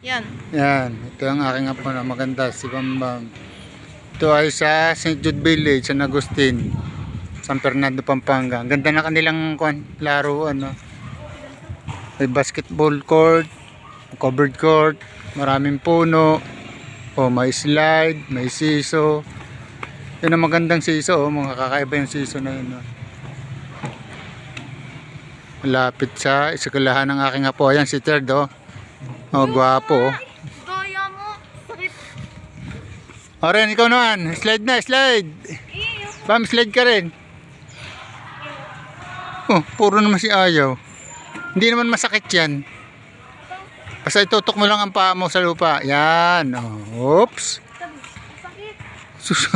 Yan. Yan, ito ang aking apo na maganda, si Bambang. Ito ay sa St. Jude Village, San Agustin, San Fernando, Pampanga. Ang ganda na kanilang laruan, no? May basketball court, covered court, maraming puno, may slide, may siso. Yun ang magandang siso, mga kakaiba yung siso na yun, no? Malapit sa eskwelahan ng aking apo. Ayan si Third, gwapo, Gaya mo. Sakit. Ren, ikaw naman. Slide na, slide. Bam, slide ka rin. Puro naman si ayaw. Hindi naman masakit yan. Basta itutok mo lang ang paa mo sa lupa. Yan. Oops. Sakit. Sus.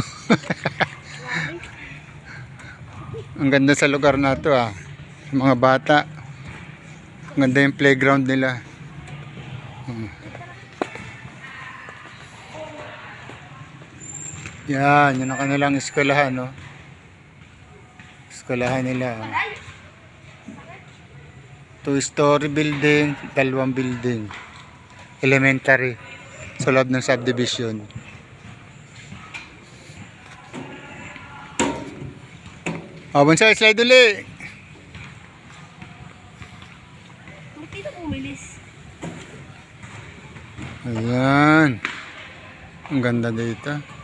Ang ganda sa lugar na to, mga bata. Ang ganda yung playground nila. Yan, yun ang kanilang eskwelahan, no? Eskwelahan nila. 2-story building, 2 building. Elementary. Sa loob ng subdivision. Bonsai, slide uli. Buti na umilis. Ayan. Ang ganda dito.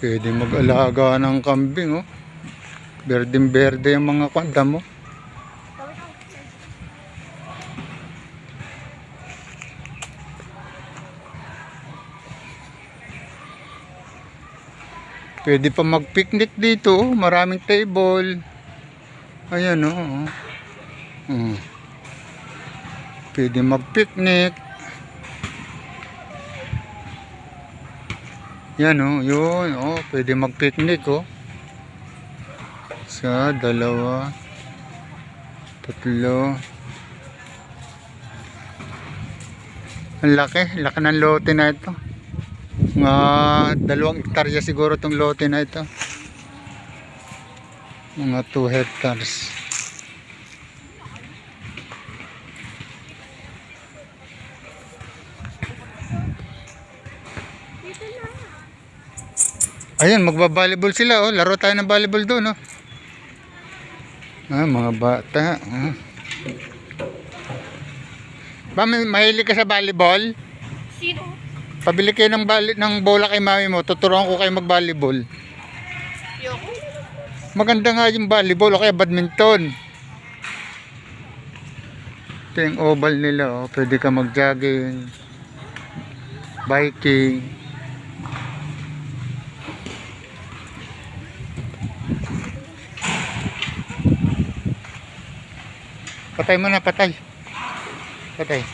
Pwede mag-alaga ng kambing, Berdeng-berde yung mga kwanda mo. Pwede pa mag-picnic dito, maraming table. Ayan, Pwede mag-picnic. Yan, yun, pwede mag-picnic, Isa, 2, 3. Ang laki ng lote na ito. Mga 2 hektarya siguro itong lote na ito. Mga 2 hectares. Ayan, magba-volleyball sila, laro tayo ng volleyball doon, mga bata. Mahilig ka sa volleyball? Sino? Pabili kayo ng bola kay mami mo, tuturuan ko kayo mag-volleyball. Yoko. Maganda nga yung volleyball o kaya badminton. Ito yung oval nila, pwede ka mag-jogging, biking. Patay mo na, patay. Patay.